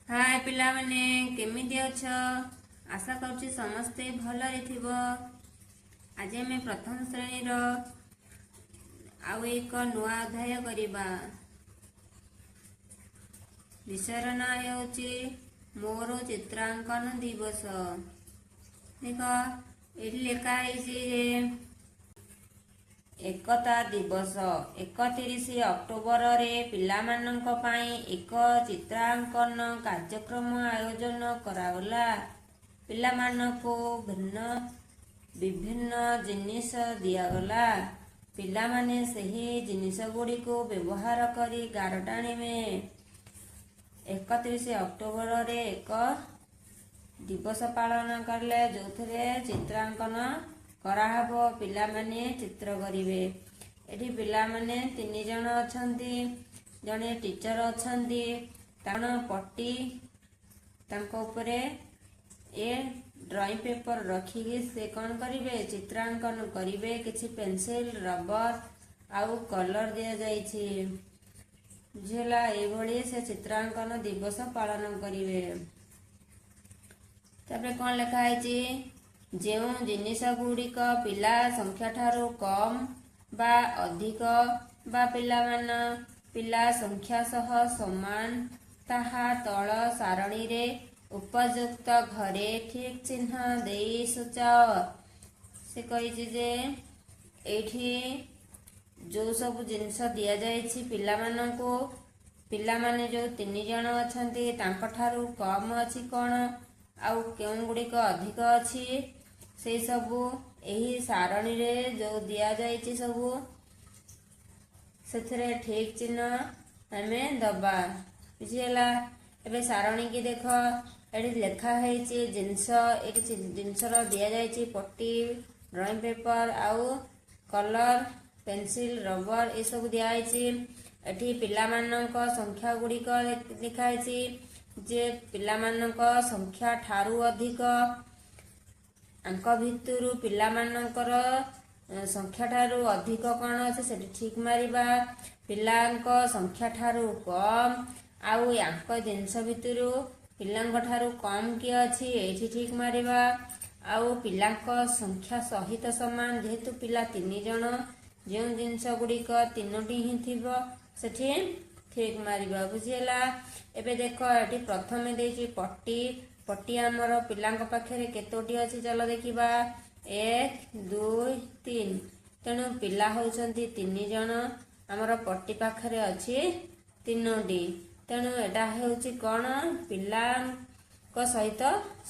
हाय पिला माने केमिति अछ आशा करूची समस्ते भलरे थिबो। आज आम प्रथम श्रेणी रो आउ एक नुआ अध्याय करिबा। विषय ना हेउची मोर चित्रांकन दिवस। देख एठी लेखा है एकता दिवस 31 अक्टोबर रे पिलामानंक पाई एक चित्रांकन कार्यक्रम आयोजन करागला। पिलामानको विभिन्न जिनिस दियागला। पिलामाने सही जिनिस गुड़ी को व्यवहार करी गार टाणिबे। 31 अक्टोबर रे एक दिवस पालन करले जो चित्रांकन कराहबो। पिला माने चित्र करिवे। एठी पिला माने 3 जण अछंती। जणे टीचर अछंती। ताण पट्टी तांको ऊपरे ए ड्राइंग पेपर रखिकी से कौन करिवे चित्रांकन करिवे। किछि पेंसिल रबर आउ कलर दिया जाइछि। बुझेला एभली से चित्रांकन दिवस पालन करिवे। तापरे कौन लिखा है जो जिनिस गुड़िक पिला संख्या ठारू कम बा अधिक बा पिला संख्या सह समान ताहा तल सारणी रे उपयुक्त घरे ठीक चिन्ह देई सूचाओ। से कही जे एठी जो सब जिनिस दिया जाइछि पिला माननको पिला माने जो 3 जण अछंती तांक ठारू कम अछि कोन आउ केउं गुड़िक अधिक अछि से सबू एही सारणी रे जो दिया जाइछि सबू सेथरे ठीक चिन्ह हमें दबा। बुझिला एबे सारणी की देख एठी लेखा हैछि जिंस एठी जिंस रो दिया जाइछि पट्टी ड्राइंग पेपर आउ कलर पेंसिल रबर ए सब दिया हैछि। एठी पिला मानक संख्या गुड़ी लिखा हैछि जे पिला मानक संख्या ठारू अधिक अंक भितरु पिला मानकर संख्या ठारू अधिक कौन अच्छे से ठीक मारिबा। पिलांक संख्या ठारू कम आउ अंक जिनस भितरु पिलांक ठारू कम किए अच्छी एठी ठीक मारिबा। आउ पिलांक संख्या सहित समान जेहेतु पिला 3 जण जो जिनस गुड़िक 3टी ही थिबो सेठी ठीक मारिबा। बुझिला एबे देख एठी प्रथमे देछि पट्टी पट्टी आमर पिलांक पाखरे केतोटी अछि चलो देखिबा 1 2 3 तेणु पिला होउछंती 3 जण आमर पट्टी पाखरे अछि 3टी तेणु एटा हेउछि कोन पिलांक सहित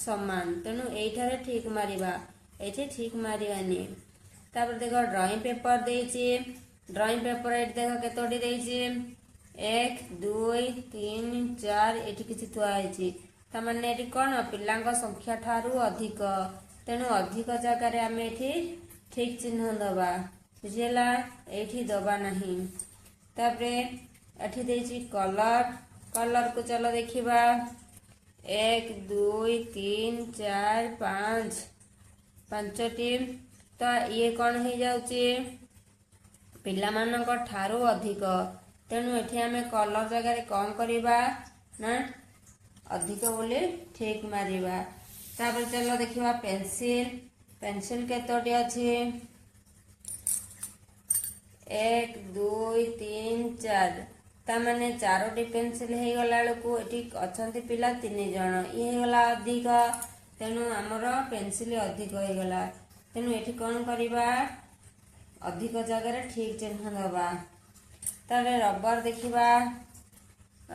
समान तेणु एठारे ठीक मारिबा एठी ठीक मारिबानी। तापर देखो ड्राइंग पेपर देछि ड्राइंग पेपर एठी देखो केतोटी देछि 1 2 3 4 एठी किछि थुआ हैछि तमाने एठी कोन पिलांक संख्या ठारू अधिक तेणु अधिक जगह रे आमे एठी ठीक चिन्ह दबा। बुझिला एठी दबा नहीं। तापरे एठी देछि कलर कलर को चलो देखिबा 1 2 3 4 5 5टी तो ये कौन हो जाउची पिला मानक ठारू अधिक तेणु एठी आमे कलर जगह रे कौन करिबा ना अधिक बोले ठीक मारिबा। तापर चलो देखिबा पेंसिल पेंसिल केतोटी अछि 1 2 3 4 ता माने 4टी पेंसिल हे गला लको एठी अछंती पिला 3 जण ये गला अधिक तेणु हमर पेंसिल अधिक हे गला तेणु एठी कोन करिबा अधिक जगह रे ठीक चिन्ह दबा। तारे रबर देखिबा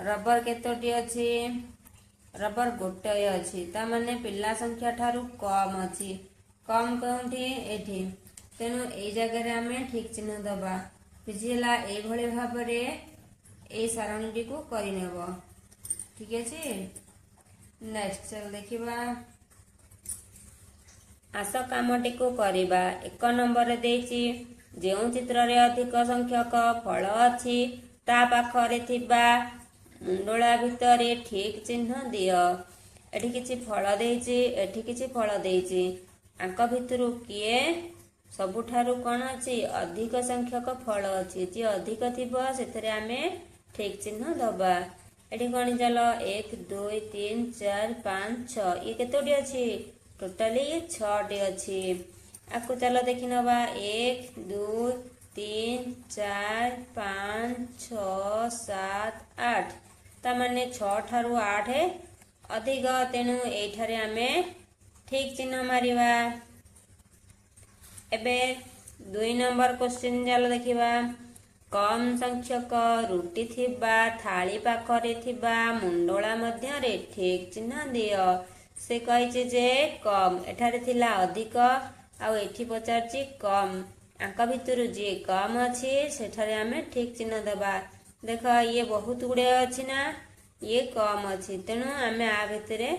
रबर केतोटी अछि रबर गोटे अछि ता माने पिला संख्या ठारू कम अछि कम कोंठी एठी तेणु ए जगह रे हमें ठीक चिन्ह दबा। बुझिला ए भले भाव रे ए सारणीटी को करि नेबो ठीक अछि। नेक्स्ट चल देखिबा आस कामटी को करिबा 1 नंबर देछि जेउ चित्र रे अधिक संख्यक फल अछि ता पाखरे थिबा मुंडला भितरे ठीक चिन्ह दियो। एठी किछि फल देछि एठी किछि फल देछि अंक भितरु किए सबुठारु कोन अछि अधिक संख्यक फल अछि जे अधिक थिबो सेथरे आमे ठीक चिन्ह दबा। एठी गणी चल 1 2 3 4 5 6 ये केतोटी अछि टोटाली 6 टी अछि। आकु चल देखि नबा 1 2 3 4 5 6 7 8 ता माने 6 ठारू 8 अधिक तेणु एठारे आमे ठीक चिन्ह मारिबा। एबे 2 नंबर क्वेश्चन चल देखिबा कम संख्यक रुटी थिबा थाली पाखरे थिबा मुंडला मध्यरे ठीक चिन्ह दियो। से कहिचे जे कम एठारे थिला अधिक आउ एठी पचारची कम आंक भितरु जे कम अछि सेठारे आमे ठीक चिन्ह देबा। देख ये बहुत गुड़े अछि ना ये कम अछि तेणु आमे आ भितरे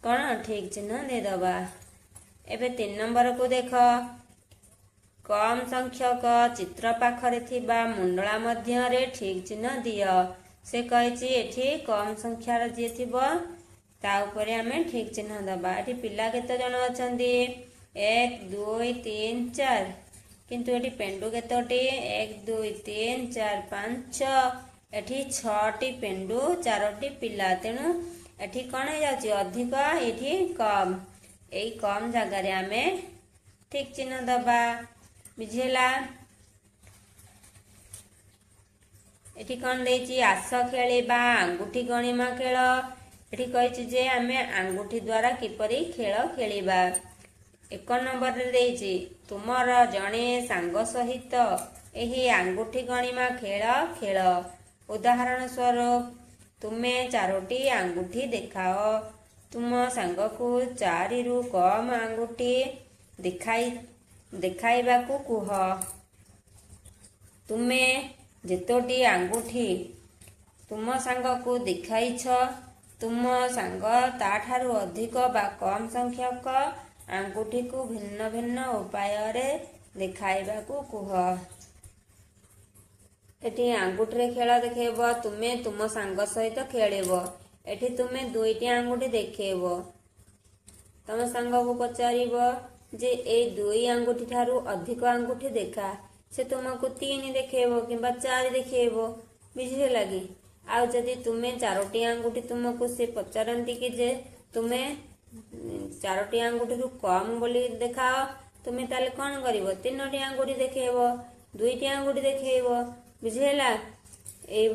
कौन ठीक चिन्ह दे दबा। एबे 3 नंबर को देख कम संख्यक चित्र पाखरे थिबा मुंडला मध्यरे ठीक चिन्ह दियो। से कहिची एठी कम संख्यार जे थिबो ता उपरे आमे ठीक चिन्ह दबा। एठी पिला केते जण अछंती 1 2 3 4 किंतु एठी पेंडु केतोटी 1 2 3 4 5 6 एठी 6 टी पेंडु 4 टी पिला तेणु एठी कौन हो जाउची अधिक एठी कम एई कम जगह रे आमे ठीक चिन्ह दबा। बुझेला एठी कौन देची आस खेलिबा आंगुठी गणिमा खेल एठी कहिची जे आमे आंगुठी द्वारा किपरि खेल खेलिबा। 1 नंबर रे देची तुमर जणे सांग सहित एही आंगुठी गणिमा खेल खेल। उदाहरण स्वरूप तुमे 4टी आंगुठी देखाओ तुम सांग को 4 रु कम आंगुठी देखाइबाकू कुह। तुमे जेतोटी आंगुठी तुम सांग को देखाइछ तुम सांग ताठारु अधिक बा कम संख्यक आंगुठी को भिन्न भिन्न उपाय रे देखाइबाकू कुह। एठी आंगुठी रे खेल देखेबो तुमे तुम सांग सहित खेलिबो। एठी तुमे 2टी आंगुठी देखेबो तम सांग को पचारिबो जे ए 2 आंगुठी ठारू अधिक आंगुठी देखा से तुमको 3 देखेबो किंबा 4 देखेबो। बुझे लगी आउ जदि तुमे 4टी आंगुठी तुमको से पचारंती कि जे तुमे 4टी आंगुठी रु कम बोली देखाओ तुमे ताले कौन करिवो 3टी आंगुठी देखेबो 2टी आंगुठी देखेबो। बुझेला ए